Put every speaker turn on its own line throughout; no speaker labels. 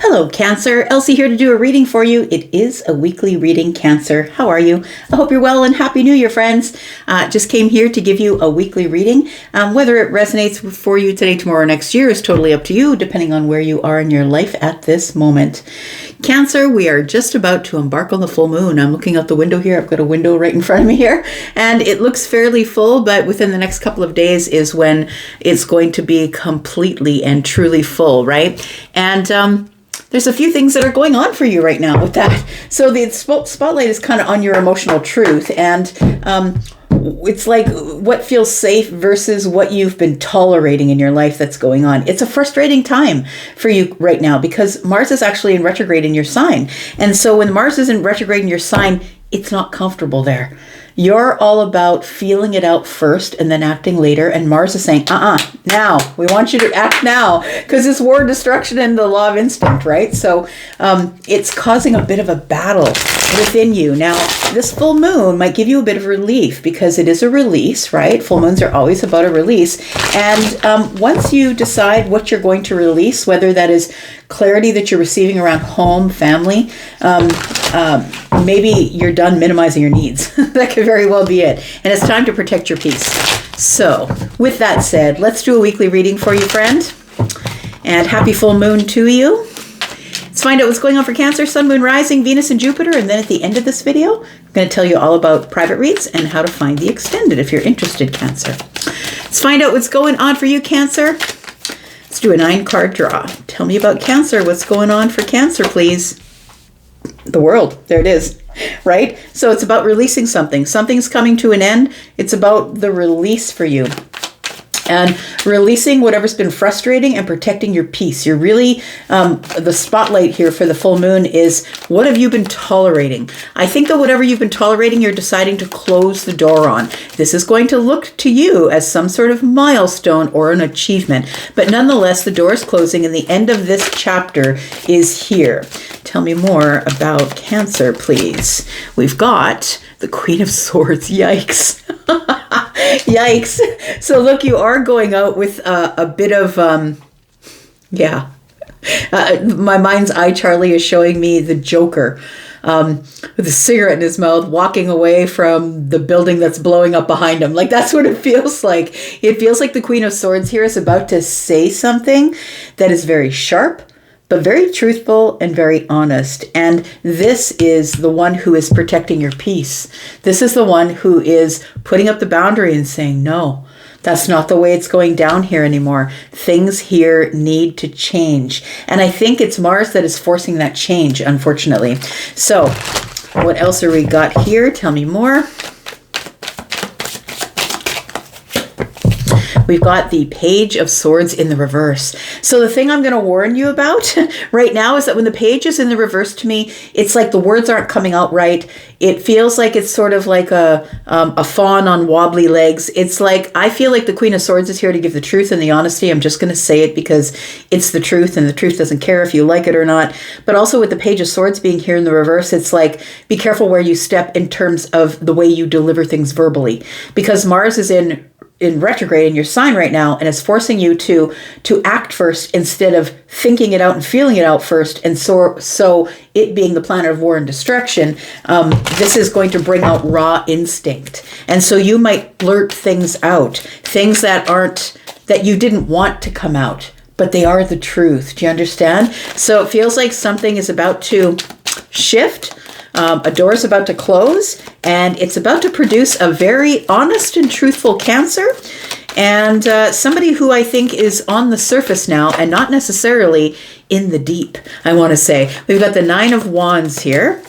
Hello, Cancer. Elsie here to do a reading for you. It is a weekly reading, Cancer. How are you? I hope you're well and Happy New Year, friends. Just came here to give you a weekly reading. Whether it resonates for you today, tomorrow, or next year is totally up to you, depending on where you are in your life at this moment. Cancer, we are just about to embark on the full moon. I'm looking out the window here. I've got a window right in front of me here, and it looks fairly full, but within the next couple of days is when it's going to be completely and truly full, right? And there's a few things that are going on for you right now with that. So the spotlight is kind of on your emotional truth, and it's like what feels safe versus what you've been tolerating in your life that's going on. It's a frustrating time for you right now because Mars is actually in retrograde in your sign. And so when Mars is in retrograde in your sign, it's not comfortable there. You're all about feeling it out first and then acting later. And Mars is saying, now. We want you to act now. Because it's war, destruction, and the law of instinct, right? So it's causing a bit of a battle within you. Now, this full moon might give you a bit of relief because it is a release, right? Full moons are always about a release. And once you decide what you're going to release, whether that is clarity that you're receiving around home, family, maybe you're done minimizing your needs. That could very well be it. And it's time to protect your peace. So with that said, let's do a weekly reading for you, friend. And happy full moon to you. Let's find out what's going on for Cancer, Sun, Moon, Rising, Venus, and Jupiter. And then at the end of this video, I'm going to tell you all about private reads and how to find the extended if you're interested, Cancer. Let's find out what's going on for you, Cancer. Let's do a 9-card draw. Tell me about Cancer. What's going on for Cancer, please? The world. There it is. Right? So it's about releasing something. Something's coming to an end. It's about the release for you. And releasing whatever's been frustrating and protecting your peace. You're really, the spotlight here for the full moon is what have you been tolerating? I think that whatever you've been tolerating, you're deciding to close the door on. This is going to look to you as some sort of milestone or an achievement. But nonetheless, the door is closing and the end of this chapter is here. Tell me more about Cancer, please. We've got the Queen of Swords. Yikes. Yikes. So look, you are going out with a bit of, my mind's eye Charlie is showing me the Joker with a cigarette in his mouth, walking away from the building that's blowing up behind him. Like, that's what it feels like. It feels like the Queen of Swords here is about to say something that is very sharp, but very truthful and very honest. And this is the one who is protecting your peace. This is the one who is putting up the boundary and saying, no, that's not the way it's going down here anymore. Things here need to change. And I think it's Mars that is forcing that change, unfortunately. So what else are we got here? Tell me more. We've got the Page of Swords in the reverse. So the thing I'm going to warn you about right now is that when the page is in the reverse to me, it's like the words aren't coming out right. It feels like it's sort of like a fawn on wobbly legs. It's like, I feel like the Queen of Swords is here to give the truth and the honesty. I'm just going to say it because it's the truth and the truth doesn't care if you like it or not. But also with the Page of Swords being here in the reverse, it's like, be careful where you step in terms of the way you deliver things verbally. Because Mars is in retrograde in your sign right now and is forcing you to act first instead of thinking it out and feeling it out first. And so it being the planet of war and destruction, this is going to bring out raw instinct. And so you might blurt things out, things that you didn't want to come out, but they are the truth. Do you understand? So it feels like something is about to shift. A door is about to close, and it's about to produce a very honest and truthful Cancer, and somebody who I think is on the surface now and not necessarily in the deep, I want to say. We've got the 9 of Wands here.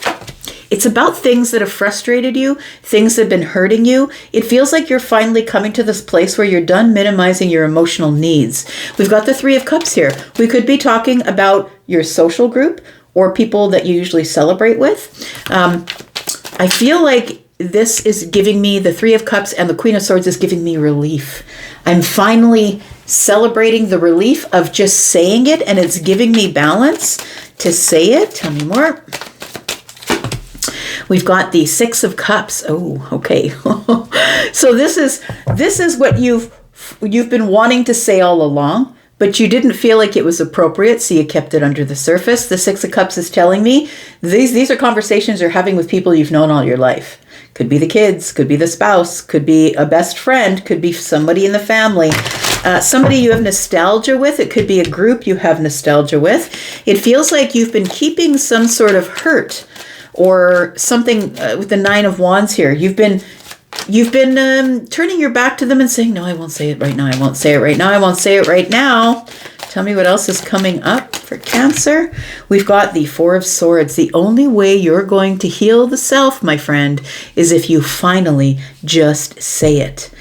It's about things that have frustrated you, things that have been hurting you. It feels like you're finally coming to this place where you're done minimizing your emotional needs. We've got the 3 of Cups here. We could be talking about your social group, or people that you usually celebrate with. I feel like this is giving me, the 3 of Cups and the Queen of Swords is giving me relief. I'm finally celebrating the relief of just saying it, and it's giving me balance to say it. Tell me more. We've got the 6 of Cups. Oh, okay. So this is what you've been wanting to say all along, but you didn't feel like it was appropriate, so you kept it under the surface. The Six of Cups is telling me these are conversations you're having with people you've known all your life. Could be the kids, could be the spouse, could be a best friend, could be somebody in the family, somebody you have nostalgia with. It could be a group you have nostalgia with. It feels like you've been keeping some sort of hurt or something with the Nine of Wands here. You've been turning your back to them and saying, no, I won't say it right now. I won't say it right now. I won't say it right now. Tell me what else is coming up for Cancer. We've got the Four of Swords. The only way you're going to heal the self, my friend, is if you finally just say it.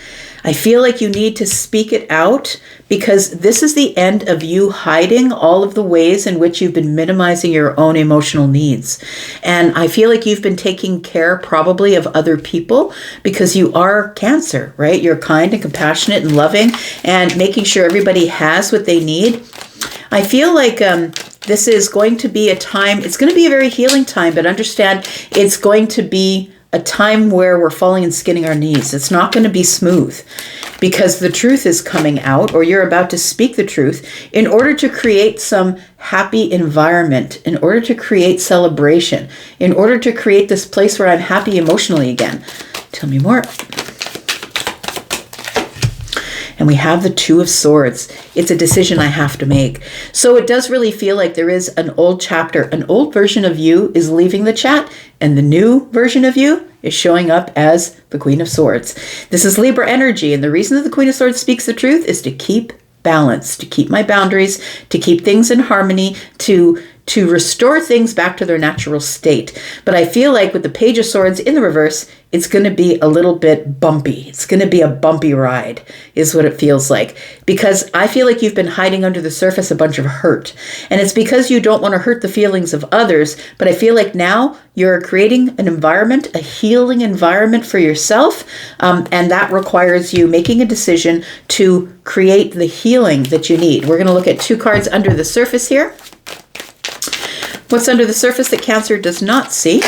I feel like you need to speak it out because this is the end of you hiding all of the ways in which you've been minimizing your own emotional needs. And I feel like you've been taking care probably of other people because you are Cancer, right? You're kind and compassionate and loving and making sure everybody has what they need. I feel like this is going to be a time, it's going to be a very healing time, but understand it's going to be a time where we're falling and skinning our knees. It's not going to be smooth because the truth is coming out, or you're about to speak the truth in order to create some happy environment, in order to create celebration, in order to create this place where I'm happy emotionally again. Tell me more. And we have the Two of Swords. It's a decision I have to make. So it does really feel like there is an old chapter. An old version of you is leaving the chat, and the new version of you is showing up as the Queen of Swords. This is Libra energy, and the reason that the Queen of Swords speaks the truth is to keep balance, to keep my boundaries, to keep things in harmony, to restore things back to their natural state. But I feel like with the Page of Swords in the reverse, it's going to be a little bit bumpy. It's going to be a bumpy ride is what it feels like. Because I feel like you've been hiding under the surface a bunch of hurt. And it's because you don't want to hurt the feelings of others. But I feel like now you're creating an environment, a healing environment for yourself. And that requires you making a decision to create the healing that you need. We're going to look at two cards under the surface here. What's under the surface that Cancer does not see?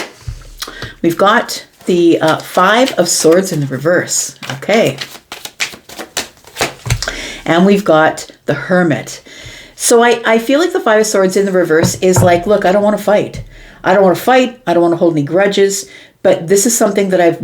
We've got the Five of Swords in the reverse. Okay. And we've got the Hermit. So I feel like the Five of Swords in the reverse is like, look, I don't want to fight. I don't want to fight. I don't want to hold any grudges. But this is something that I've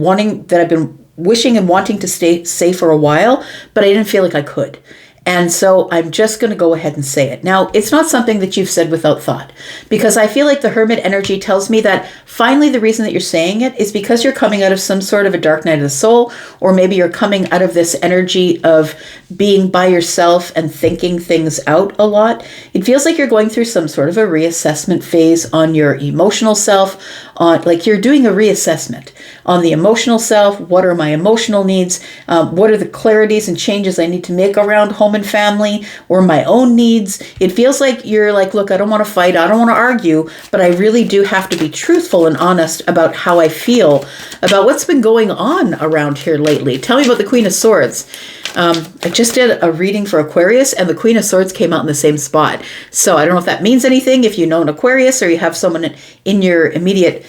been wishing and wanting to say for a while, but I didn't feel like I could. And so I'm just going to go ahead and say it. Now, it's not something that you've said without thought, because I feel like the Hermit energy tells me that finally the reason that you're saying it is because you're coming out of some sort of a dark night of the soul, or maybe you're coming out of this energy of being by yourself and thinking things out a lot. It feels like you're going through some sort of a reassessment phase on your emotional self, like you're doing a reassessment on the emotional self. What are my emotional needs? What are the clarities and changes I need to make around home and family or my own needs? It feels like you're like, look, I don't want to fight. I don't want to argue, but I really do have to be truthful and honest about how I feel about what's been going on around here lately. Tell me about the Queen of Swords. I just did a reading for Aquarius and the Queen of Swords came out in the same spot. So I don't know if that means anything. If you know an Aquarius or you have someone in your immediate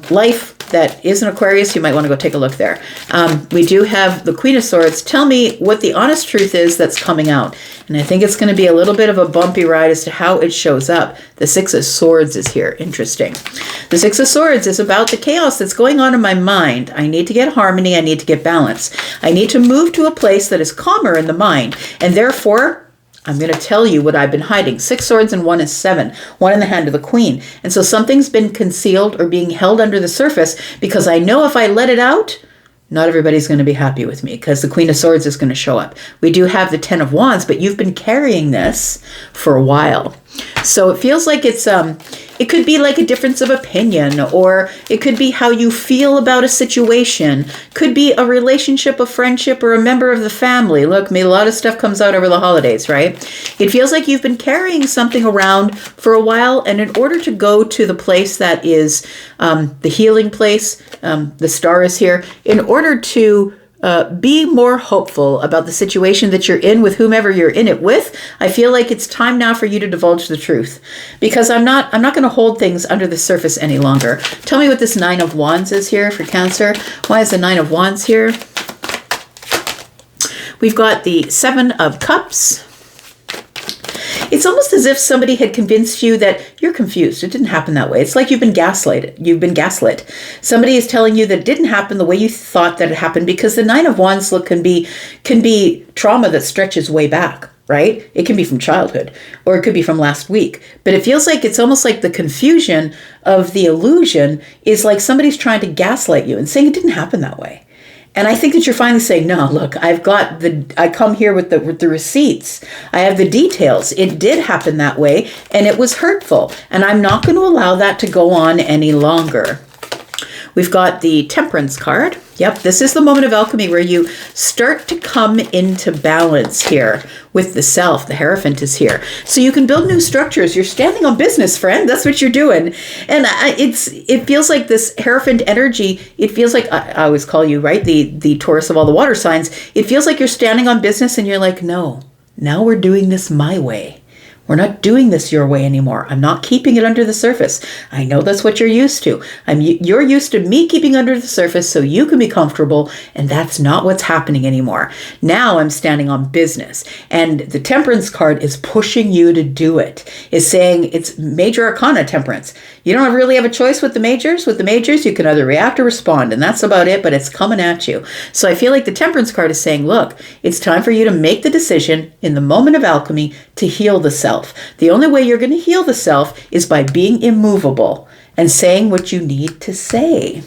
life that is an Aquarius, you might want to go take a look there. We do have the Queen of Swords. Tell me what the honest truth is that's coming out. And I think it's going to be a little bit of a bumpy ride as to how it shows up. The Six of Swords is here. Interesting. The Six of Swords is about the chaos that's going on in my mind. I need to get harmony. I need to get balance. I need to move to a place that is calmer in the mind. And therefore, I'm going to tell you what I've been hiding. 6 swords and 1 is 7. 1 in the hand of the Queen. And so something's been concealed or being held under the surface because I know if I let it out, not everybody's going to be happy with me because the Queen of Swords is going to show up. We do have the 10 of Wands, but you've been carrying this for a while. So it feels like it could be like a difference of opinion, or it could be how you feel about a situation. Could be a relationship, a friendship, or a member of the family. Look, a lot of stuff comes out over the holidays, right? It feels like you've been carrying something around for a while, and in order to go to the place that is the healing place, the star is here, in order to be more hopeful about the situation that you're in with whomever you're in it with, I feel like it's time now for you to divulge the truth, because I'm not going to hold things under the surface any longer. Tell me what this 9 of Wands is here for Cancer. Why is the 9 of Wands here? We've got the 7 of Cups. It's almost as if somebody had convinced you that you're confused. It didn't happen that way. It's like you've been gaslighted. You've been gaslit. Somebody is telling you that it didn't happen the way you thought that it happened, because the Nine of Wands look can be trauma that stretches way back, right? It can be from childhood, or it could be from last week. But it feels like it's almost like the confusion of the illusion is like somebody's trying to gaslight you and saying it didn't happen that way. And I think that you're finally saying, no, look, I come here with the receipts. I have the details. It did happen that way, and it was hurtful. And I'm not going to allow that to go on any longer. We've got the Temperance card. Yep, this is the moment of alchemy where you start to come into balance here with the self. The Hierophant is here. So you can build new structures. You're standing on business, friend. That's what you're doing. And it feels like this Hierophant energy, it feels like, I always call you, right, the Taurus of all the water signs. It feels like you're standing on business and you're like, no, now we're doing this my way. We're not doing this your way anymore. I'm not keeping it under the surface. I know that's what you're used to. You're used to me keeping under the surface so you can be comfortable, and that's not what's happening anymore. Now I'm standing on business, and the Temperance card is pushing you to do it. It's saying it's Major Arcana Temperance. You don't really have a choice with the majors. With the majors, you can either react or respond, and that's about it, but it's coming at you. So I feel like the Temperance card is saying, look, it's time for you to make the decision in the moment of alchemy to heal the self. The only way you're going to heal the self is by being immovable and saying what you need to say.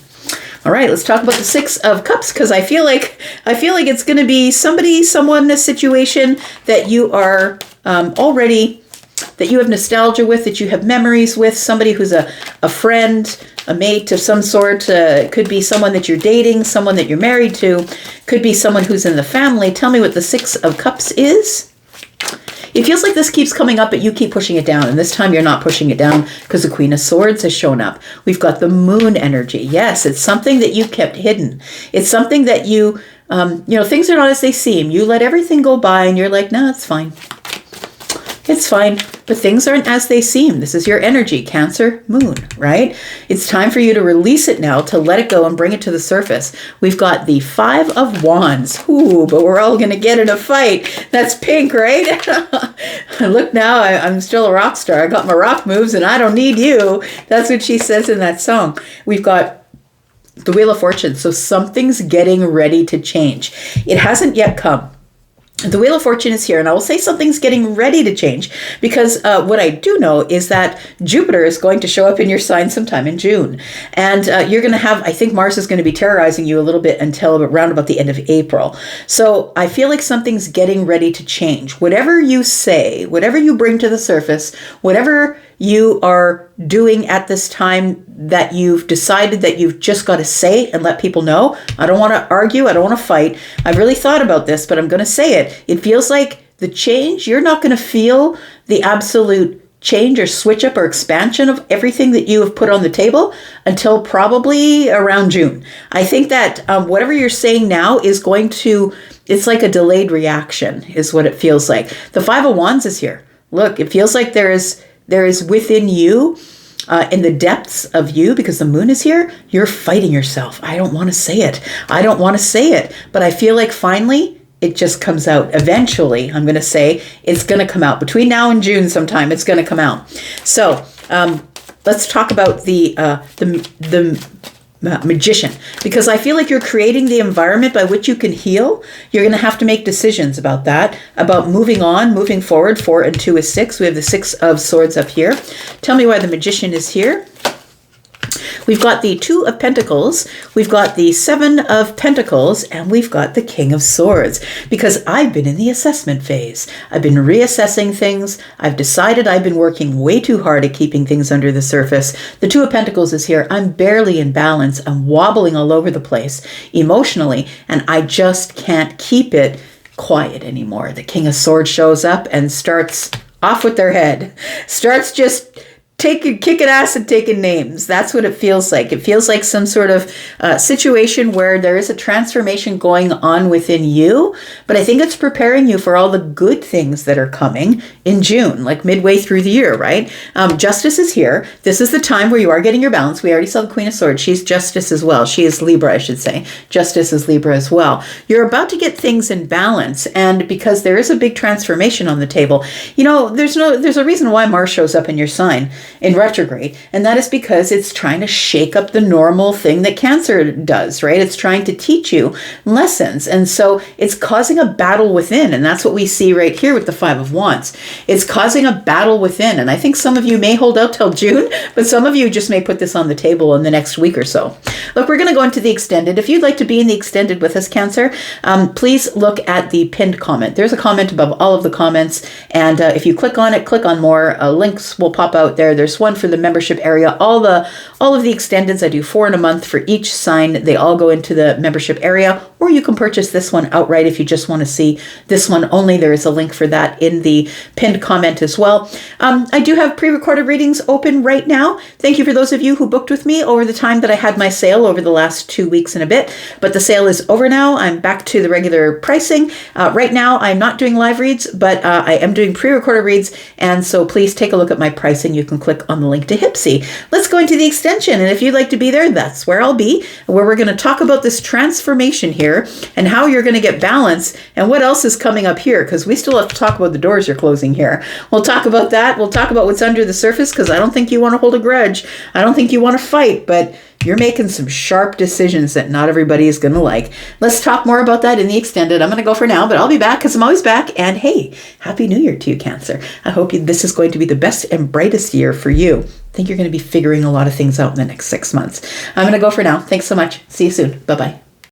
All right, let's talk about the Six of Cups, because I feel like it's going to be someone, a situation that you are already, that you have nostalgia with, that you have memories with, somebody who's a friend, a mate of some sort. Could be someone that you're dating, someone that you're married to, could be someone who's in the family. Tell me what the Six of Cups is. It feels like this keeps coming up, but you keep pushing it down. And this time you're not pushing it down because the Queen of Swords has shown up. We've got the Moon energy. Yes, it's something that you kept hidden. It's something that you things are not as they seem. You let everything go by and you're like, no, it's fine. It's fine. But things aren't as they seem. This is your energy, Cancer, Moon, right? It's time for you to release it now, to let it go and bring it to the surface. We've got the Five of Wands. Ooh, but we're all going to get in a fight. That's pink, right? Look now, I'm still a rock star. I got my rock moves and I don't need you. That's what she says in that song. We've got the Wheel of Fortune. So something's getting ready to change. It hasn't yet come. The Wheel of Fortune is here, and I will say something's getting ready to change, because what I do know is that Jupiter is going to show up in your sign sometime in June. And you're going to have, I think Mars is going to be terrorizing you a little bit until around about the end of April. So I feel like something's getting ready to change. Whatever you say, whatever you bring to the surface, whatever you are doing at this time that you've decided that you've just got to say and let people know. I don't want to argue. I don't want to fight. I've really thought about this, but I'm going to say it. It feels like the change, you're not going to feel the absolute change or switch up or expansion of everything that you have put on the table until probably around June. I think that whatever you're saying now is going to, it's like a delayed reaction is what it feels like. The Five of Wands is here. Look, it feels like there is within you, in the depths of you, because the Moon is here, you're fighting yourself. I don't want to say it. I don't want to say it. But I feel like finally it just comes out. Eventually, I'm going to say it's going to come out. Between now and June sometime, it's going to come out. So let's talk about the Magician, because I feel like you're creating the environment by which you can heal. You're going to have to make decisions about that, about moving on, moving forward. 4 and 2 is 6. We have the Six of Swords up here. Tell me why the Magician is here. We've got the Two of Pentacles, we've got the Seven of Pentacles, and we've got the King of Swords, because I've been in the assessment phase. I've been reassessing things. I've decided I've been working way too hard at keeping things under the surface. The Two of Pentacles is here. I'm barely in balance. I'm wobbling all over the place emotionally, and I just can't keep it quiet anymore. The King of Swords shows up and starts off with their head, starts just kicking ass and taking names. That's what it feels like. It feels like some sort of situation where there is a transformation going on within you, but I think it's preparing you for all the good things that are coming in June, like midway through the year, right? Justice is here. This is the time where you are getting your balance. We already saw the Queen of Swords. She's Justice as well. She is Libra, I should say. Justice is Libra as well. You're about to get things in balance, and because there is a big transformation on the table, there's a reason why Mars shows up in your sign in retrograde, and that is because it's trying to shake up the normal thing that Cancer does, right? It's trying to teach you lessons, and so it's causing a battle within, and that's what we see right here with the Five of Wands. It's causing a battle within, and I think some of you may hold out till June, but some of you just may put this on the table in the next week or so. Look, we're going to go into the extended. If you'd like to be in the extended with us, Cancer, please look at the pinned comment. There's a comment above all of the comments, and if you click on it, click on more, links will pop out there. There's one for the membership area. All of the extendeds, I do 4 in a month for each sign. They all go into the membership area, or you can purchase this one outright if you just want to see this one only. There is a link for that in the pinned comment as well. I do have pre-recorded readings open right now. Thank you for those of you who booked with me over the time that I had my sale over the last 2 weeks and a bit, but the sale is over now. I'm back to the regular pricing. Right now, I'm not doing live reads, but I am doing pre-recorded reads, and so please take a look at my pricing. You can click on the link to Hypsee. Let's go into the extension, and if you'd like to be there, that's where I'll be, where we're going to talk about this transformation here and how you're going to get balance and what else is coming up here, because we still have to talk about the doors you're closing here. We'll talk about that. We'll talk about what's under the surface, because I don't think you want to hold a grudge. I don't think you want to fight, but you're making some sharp decisions that not everybody is going to like. Let's talk more about that in the extended. I'm going to go for now, but I'll be back because I'm always back. And hey, Happy New Year to you, Cancer. I hope this is going to be the best and brightest year for you. I think you're going to be figuring a lot of things out in the next 6 months. I'm going to go for now. Thanks so much. See you soon. Bye-bye.